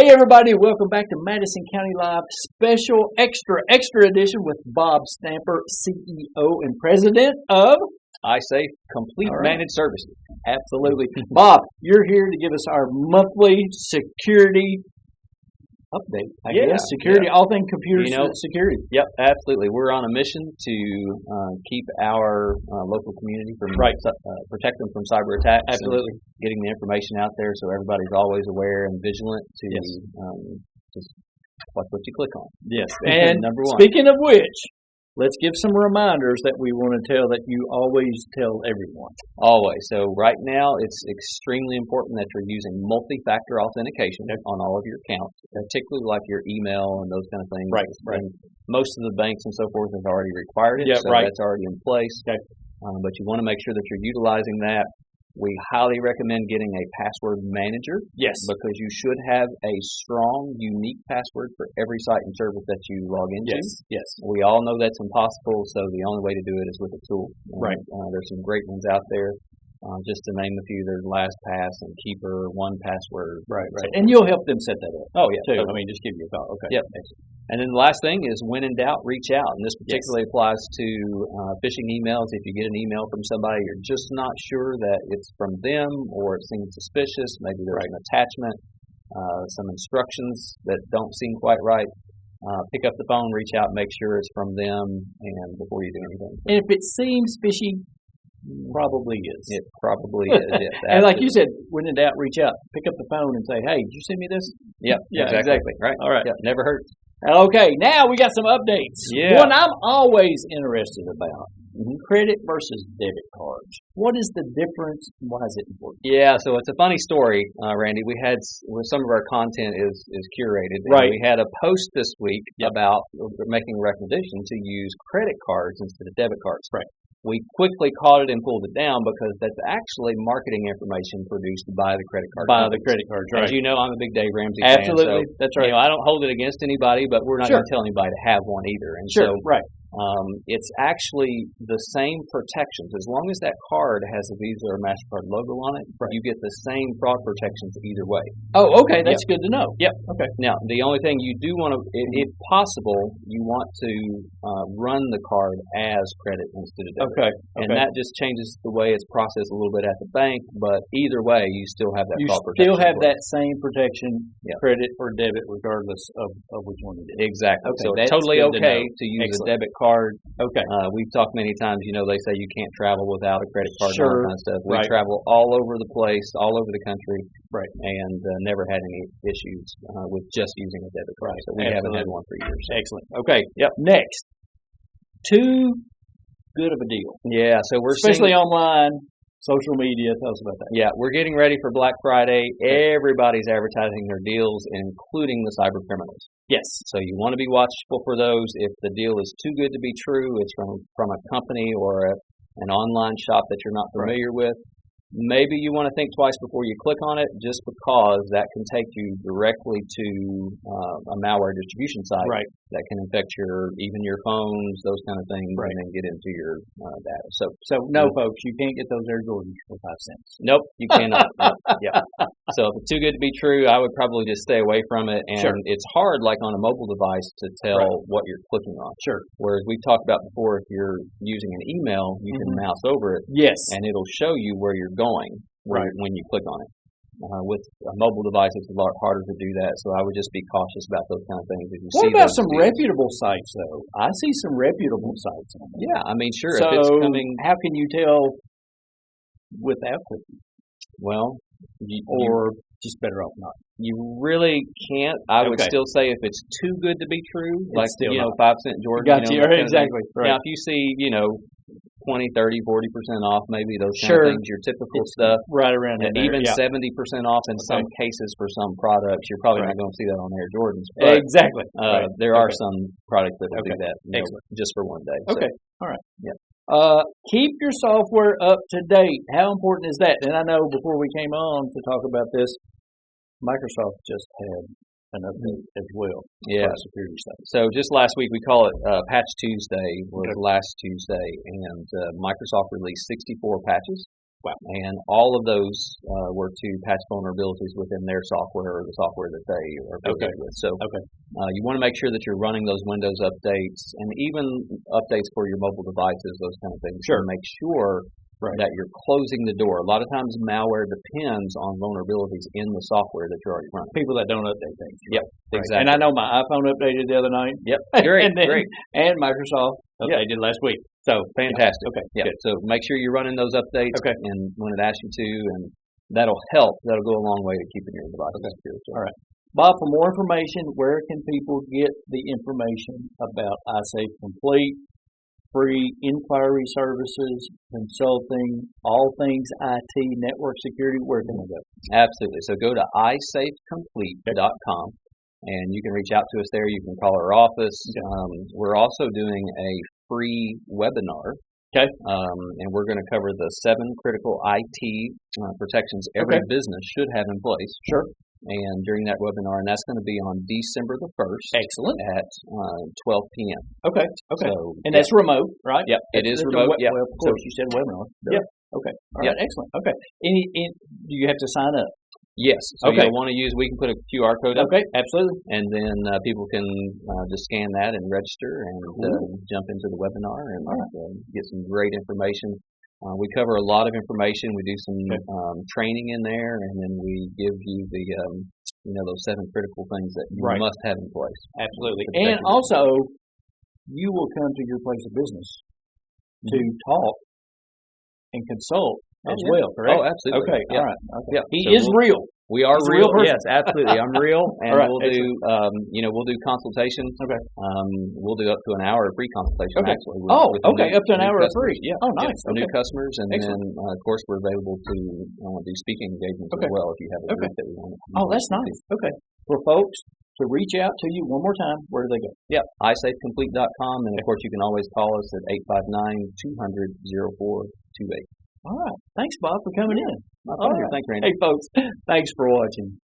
Hey everybody, welcome back to Madison County Live special extra edition with Bob Stamper, CEO and President of ISAFE Complete Managed Services. Absolutely. Bob, you're here to give us our monthly security update, I guess. Security, all things computer security. Yep, absolutely. We're on a mission to keep our local community from protect them from cyber attacks. Absolutely. Getting the information out there so everybody's always aware and vigilant to just watch what you click on. Yes. And number one. Speaking of which, let's give some reminders that we want to tell that you always tell everyone. Always. So right now, it's extremely important that you're using multi-factor authentication on all of your accounts, particularly like your email and those kind of things. Right. And most of the banks and so forth have already required it, that's already in place. Okay. But you want to make sure that you're utilizing that. We highly recommend getting a password manager. Yes. Because you should have a strong, unique password for every site and service that you log into. Yes. We all know that's impossible, so the only way to do it is with a tool. Right. There's some great ones out there. Just to name a few, there's LastPass and Keeper, 1Password. Right. And you'll help them set that up. Oh, yeah. Too. Totally. I mean, just give you a call. Okay. Yep. And then the last thing is, when in doubt, reach out. And this particularly applies to phishing emails. If you get an email from somebody, you're just not sure that it's from them or it seems suspicious. Maybe there's an attachment, some instructions that don't seem quite right. Pick up the phone, reach out, make sure it's from them, and before you do anything. And if it seems fishy, probably is. It probably is. Yes, and like you said, when in doubt, reach out. Pick up the phone and say, "Hey, did you send me this?" Yep. Yeah. Exactly. Right. All right. Yep. Never hurts. Okay. Now we got some updates. Yeah. One I'm always interested about: credit versus debit cards. What is the difference? Why is it important? Yeah. So it's a funny story, Randy. We had some of our content is curated. Right. We had a post this week about making a recommendation to use credit cards instead of debit cards. Right. We quickly caught it and pulled it down because that's actually marketing information produced by the credit card companies. The credit cards, right. As you know, I'm a big Dave Ramsey Absolutely. fan. So, that's right. I don't hold it against anybody, but we're not going to tell anybody to have one either. And so it's actually the same protections. As long as that card has a Visa or MasterCard logo on it, you get the same fraud protections either way. Oh, okay. That's good to know. Yep. Okay. Now, the only thing you do want to, if possible, you want to run the card as credit instead of debit. Okay. And that just changes the way it's processed a little bit at the bank, but either way, you still have that fraud protection. You still have that same protection, credit or debit, regardless of which one it is. Exactly. Okay, so it's totally okay to use a debit card. Okay. We've talked many times, they say you can't travel without a credit card and all that kind of stuff. We travel all over the place, all over the country, and never had any issues with just using a debit card. So we haven't had one for years. Excellent. Okay. Yep. Next, too good of a deal. Yeah. So we're especially online, social media. Tell us about that. Yeah, we're getting ready for Black Friday. Everybody's advertising their deals, including the cyber criminals. Yes. So you want to be watchful for those. If the deal is too good to be true, it's from a company or an online shop that you're not familiar with, maybe you want to think twice before you click on it, just because that can take you directly to a malware distribution site that can infect even your phones, those kind of things, and then get into your data. So no, folks, you can't get those Air Jordans for 5 cents. Nope, you cannot. So if it's too good to be true, I would probably just stay away from it. And it's hard, like on a mobile device, to tell what you're clicking on. Sure. Whereas we've talked about before, if you're using an email, you can mouse over it. Yes. And it'll show you where you're going when you click on it. With a mobile device, it's a lot harder to do that, so I would just be cautious about those kind of things. What about some reputable sites, though? I see some reputable sites on there. Yeah, I mean, sure. So if it's coming, how can you tell without clicking? Well, or just better off not. You really can't. I would still say if it's too good to be true, like 5-cent Jordan. Got you. Exactly. Now, if you see, 20, 30, 40% off, maybe those kind of things, your typical stuff. Right around there. Even 70% off in some cases for some products. You're probably not going to see that on Air Jordans. Exactly. There are some products that will do that just for one day. Okay. All right. Yeah. Keep your software up to date. How important is that? And I know before we came on to talk about this, Microsoft just had an update as well. Yeah. For security stuff. So just last week, we call it Patch Tuesday, was last Tuesday, and Microsoft released 64 patches Wow. And all of those were to patch vulnerabilities within their software or the software that they are familiar with. So you want to make sure that you're running those Windows updates and even updates for your mobile devices, those kind of things. Sure. To make sure that you're closing the door. A lot of times malware depends on vulnerabilities in the software that you're already running. People that don't update things. Yep, exactly. And I know my iPhone updated the other night. Yep, great, great. And Microsoft updated last week. So fantastic. Okay, yeah. So make sure you're running those updates and when it asks you to, and that'll help. That'll go a long way to keeping your device secure. So. All right. Bob, for more information, where can people get the information about ISAFE Complete? Free inquiry services, consulting, all things IT, network security, where can they go? Absolutely. So go to ISAFEComplete.com and you can reach out to us there. You can call our office. We're also doing a free webinar. And we're going to cover the 7 critical IT protections every business should have in place. Sure. And during that webinar, and that's going to be on December the 1st. Excellent. At 12 p.m. Okay. So, and that's remote, right? Yep. It is remote. Well, of course, you said webinar. Yep. Okay. All right. Excellent. Okay. Do you have to sign up? Yes. So you'll want to use, we can put a QR code up. Okay. Absolutely. And then people can just scan that and register and jump into the webinar and get some great information. We cover a lot of information. We do some training in there, and then we give you the those 7 critical things that you must have in place. Absolutely. And also, you will come to your place of business to talk and consult as well, correct? Oh, absolutely. Okay. All right. Okay. Yeah. He is real. We are real. Yes, absolutely. I'm real, and right. we'll do we'll do consultations. Okay. We'll do up to an hour of free consultation. Okay. Actually. Up to an hour of free. Yeah. Oh, nice. For new customers, and then of course we're available to do speaking engagements as well if you have a group that we want. Oh, that's nice. Okay. For folks to reach out to you one more time, where do they go? Yep. ISAFEComplete.com, and of course you can always call us at 859-200-0428. All right. Thanks, Bob, for coming in. My pleasure. Thanks, Randy. Hey, folks. Thanks for watching.